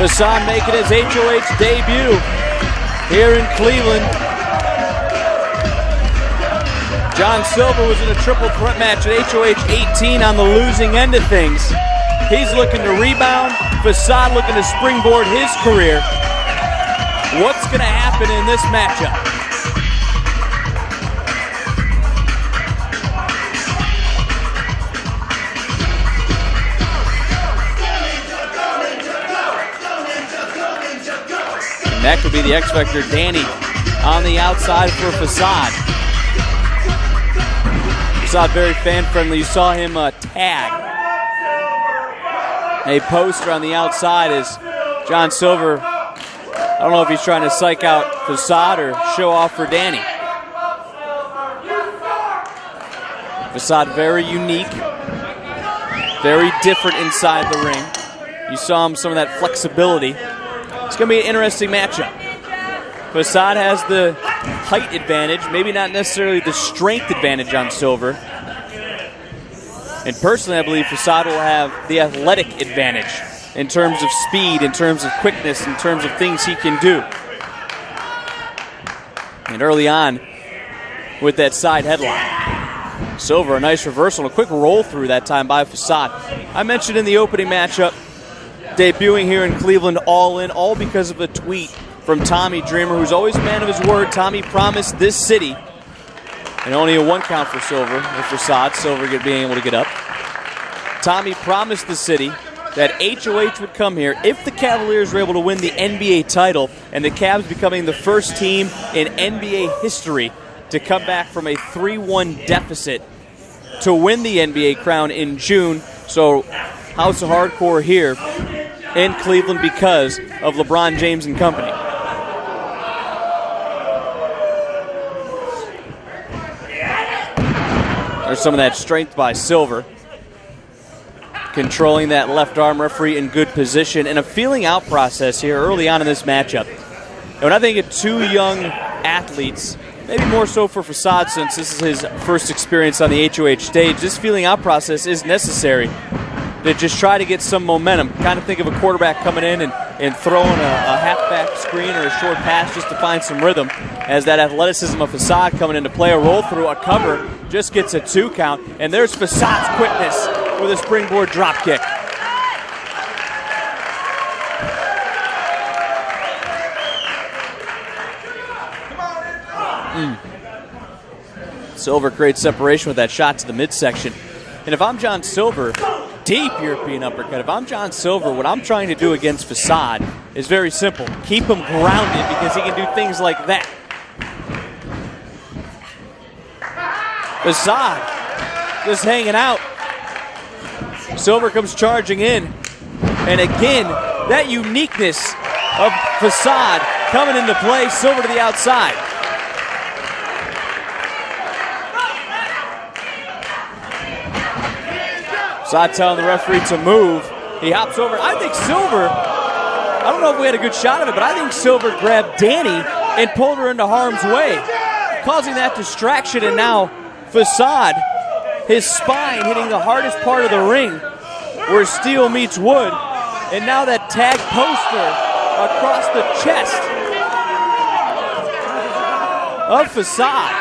Facade making his HOH debut here in Cleveland. John Silver was in a triple threat match at HOH 18 on the losing end of things. He's looking to rebound. Facade looking to springboard his career. What's going to happen in this matchup? And that could be the X Factor, Danny, on the outside for Facade. Facade very fan-friendly. You saw him tag a poster on the outside as John Silver, I don't know if he's trying to psych out Facade or show off for Danny. Facade very unique, very different inside the ring. You saw him, some of that flexibility. It's going to be an interesting matchup. Facade has the height advantage, maybe not necessarily the strength advantage on Silver. And personally, I believe Facade will have the athletic advantage in terms of speed, in terms of quickness, in terms of things he can do. And early on, with that side headlock, Silver, a nice reversal, and a quick roll through that time by Facade. I mentioned in the opening matchup, debuting here in Cleveland, all in, all because of a tweet from Tommy Dreamer, who's always a man of his word. Tommy promised this city, and only a 1 count for Silver, with Facade, Silver being able to get up. Tommy promised the city that HOH would come here if the Cavaliers were able to win the NBA title, and the Cavs becoming the first team in NBA history to come back from a 3-1 deficit to win the NBA crown in June. So House of Hardcore here in Cleveland because of LeBron James and company. There's some of that strength by Silver. Controlling that left arm, referee in good position, and a feeling out process here early on in this matchup. And when I think of two young athletes, maybe more so for Facade since this is his first experience on the HOH stage, this feeling out process is necessary to just try to get some momentum. Kind of think of a quarterback coming in and throwing a halfback screen or a short pass just to find some rhythm, as that athleticism of Facade coming into play. A roll through, a cover, just gets a 2 count, and there's Facade's quickness with a springboard drop kick. Silver creates separation with that shot to the midsection. And if I'm John Silver, deep European uppercut. If I'm John Silver, what I'm trying to do against Facade is very simple. Keep him grounded because he can do things like that. Facade just hanging out. Silver comes charging in. And again, that uniqueness of Facade coming into play. Silver to the outside. Facade telling the referee to move. He hops over. I think Silver, I don't know if we had a good shot of it, but I think Silver grabbed Danny and pulled her into harm's way, causing that distraction. And now Facade, his spine hitting the hardest part of the ring where steel meets wood. And now that tag poster across the chest of Facade.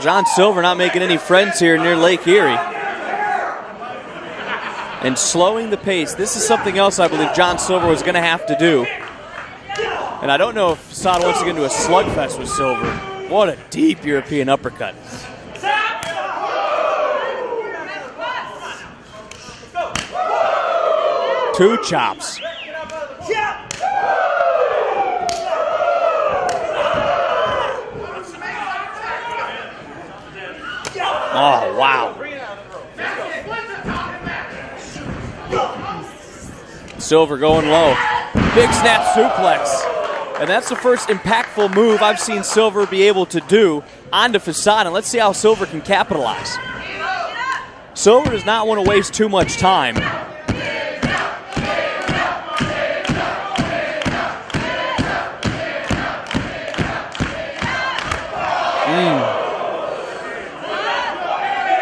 John Silver not making any friends here near Lake Erie. And slowing the pace. This is something else I believe John Silver was going to have to do. And I don't know if Facade wants to get into a slugfest with Silver. What a deep European uppercut. Two chops. Oh, wow. Silver going low. Big snap suplex. And that's the first impactful move I've seen Silver be able to do onto Facade. And let's see how Silver can capitalize. Silver does not want to waste too much time.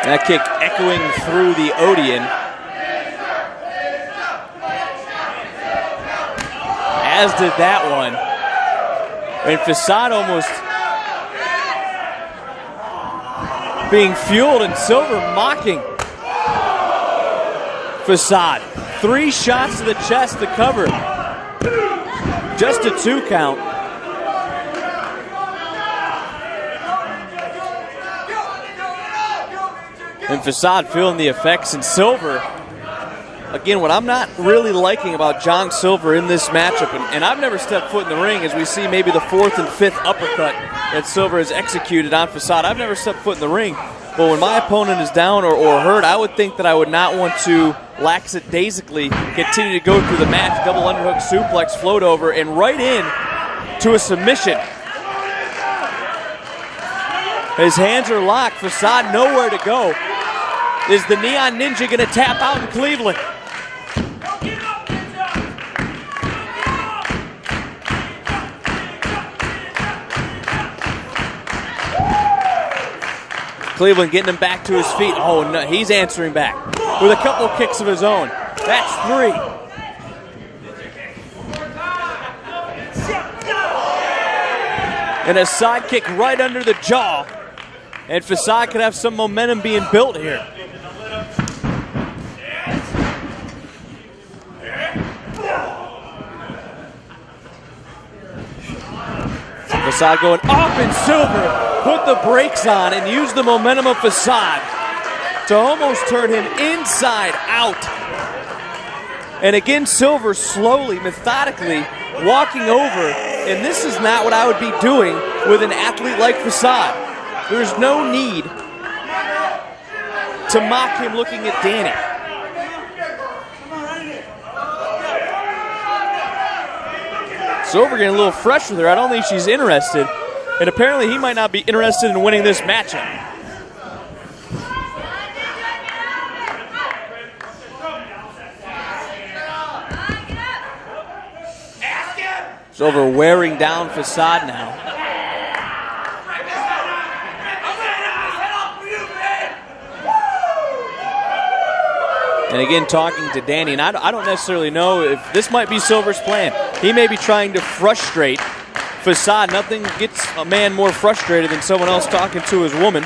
That kick echoing through the Odeon. As did that one. And Facade almost being fueled, and Silver mocking Facade. 3 shots to the chest to cover. Just a 2 count. And Facade feeling the effects, and Silver, again, what I'm not really liking about John Silver in this matchup, and I've never stepped foot in the ring, as we see maybe the 4th and 5th uppercut that Silver has executed on Facade. I've never stepped foot in the ring, but when my opponent is down or hurt, I would think that I would not want to lackadaisically continue to go through the match. Double underhook suplex, float over, and right in to a submission. His hands are locked. Facade nowhere to go. Is the Neon Ninja going to tap out in Cleveland? Cleveland getting him back to his feet. Oh, no, he's answering back with a couple kicks of his own. That's 3. And a side kick right under the jaw. And Facade could have some momentum being built here. Facade going up, and Silver put the brakes on and used the momentum of Facade to almost turn him inside out. And again, Silver slowly, methodically walking over, and this is not what I would be doing with an athlete like Facade. There's no need to mock him looking at Danny. Silver getting a little fresh with her. I don't think she's interested. And apparently he might not be interested in winning this matchup. Silver wearing down Facade now. And again, talking to Danny, and I don't necessarily know if this might be Silver's plan. He may be trying to frustrate Facade. Nothing gets a man more frustrated than someone else talking to his woman.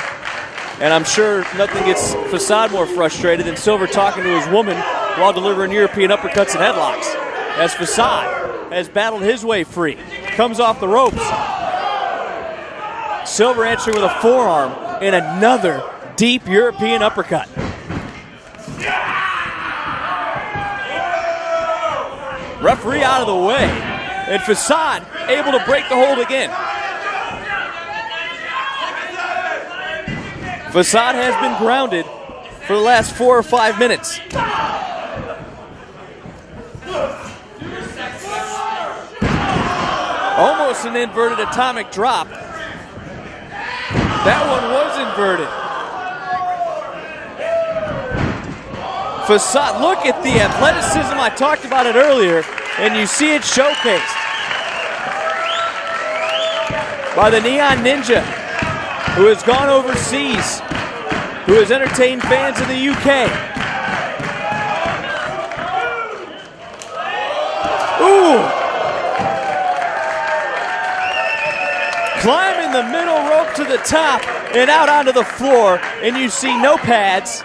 And I'm sure nothing gets Facade more frustrated than Silver talking to his woman while delivering European uppercuts and headlocks. As Facade has battled his way free. Comes off the ropes. Silver answering with a forearm and another deep European uppercut. Referee out of the way, and Facade able to break the hold again. Facade has been grounded for the last 4 or 5 minutes. Almost an inverted atomic drop. That one was inverted. Facade, look at the athleticism. I talked about it earlier, and you see it showcased by the Neon Ninja, who has gone overseas, who has entertained fans in the UK. Ooh! Climbing the middle rope to the top and out onto the floor, and you see no pads,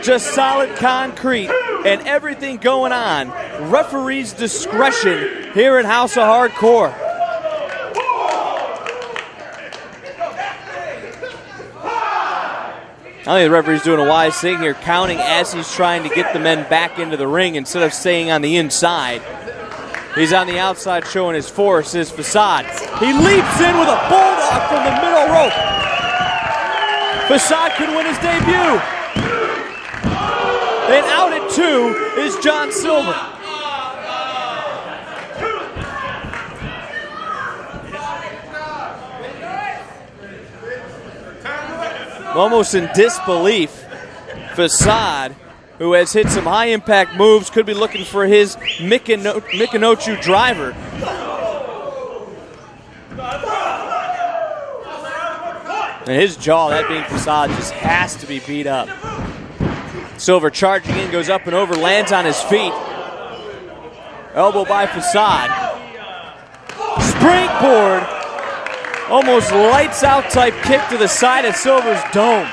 just solid concrete and everything going on. Referee's discretion here in House of Hardcore. I think the referee's doing a wise thing here, counting as he's trying to get the men back into the ring instead of staying on the inside. He's on the outside showing his force, his Facade. He leaps in with a bulldog from the middle rope. Facade could win his debut. And out at 2 is John Silver. Almost in disbelief, Facade, who has hit some high-impact moves, could be looking for his Mikinochu driver. And his jaw, that being Facade, just has to be beat up. Silver charging in, goes up and over, lands on his feet. Elbow by Facade. Springboard. Almost lights out type kick to the side of Silver's dome.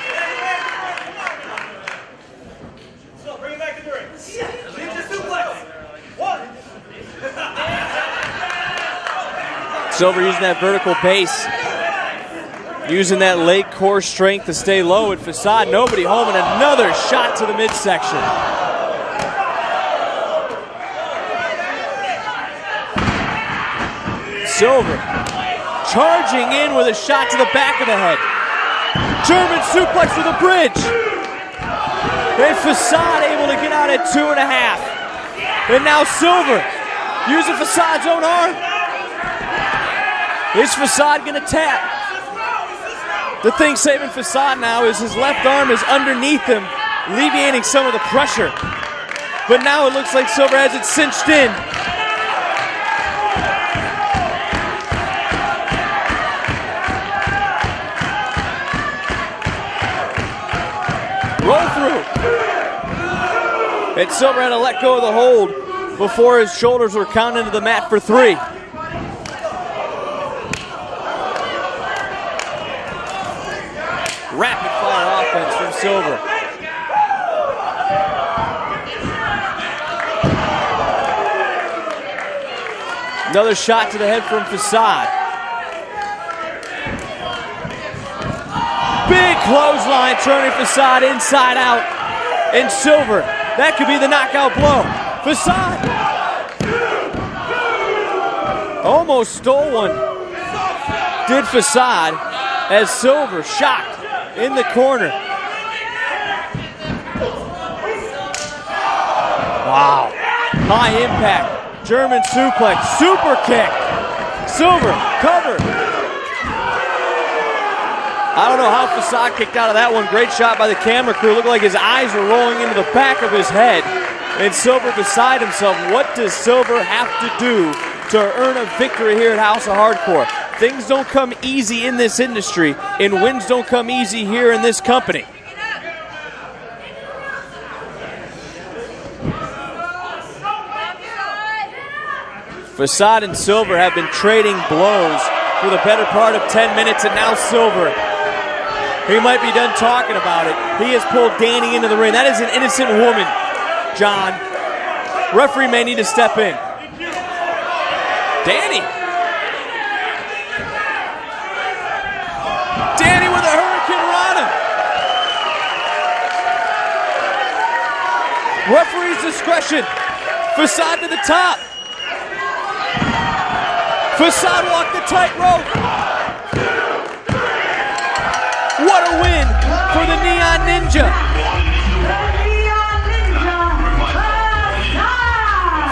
Silver using that vertical base. Using that leg core strength to stay low, and Facade, nobody home, and another shot to the midsection. Silver charging in with a shot to the back of the head. German suplex to the bridge. And Facade able to get out at 2.5. And now Silver using Facade's own arm. Is Facade gonna tap? The thing saving Facade now is his left arm is underneath him, alleviating some of the pressure. But now it looks like Silver has it cinched in. Roll through. And Silver had to let go of the hold before his shoulders were counted into the mat for 3. Rapid fire offense from Silver. Another shot to the head from Facade. Big clothesline turning Facade inside out. And Silver, that could be the knockout blow. Facade almost stole one. Did Facade as Silver shocked in the corner. Wow. High impact. German suplex. Super kick. Silver cover. I don't know how Facade kicked out of that one. Great shot by the camera crew. Looked like his eyes were rolling into the back of his head. And Silver beside himself. What does Silver have to do to earn a victory here at House of Hardcore? Things don't come easy in this industry, and wins don't come easy here in this company. Facade and Silver have been trading blows for the better part of 10 minutes, and now Silver, he might be done talking about it. He has pulled Danny into the ring. That is an innocent woman, John. Referee may need to step in. Danny. Danny with a Hurricane Rana. Referee's discretion. Facade to the top. Facade walked the tightrope. What a win for the Neon Ninja.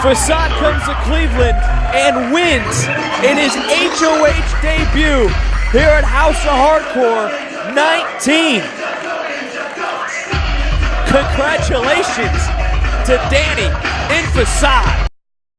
Facade comes to Cleveland and wins in his HOH debut here at House of Hardcore 19. Congratulations to Danny and Facade.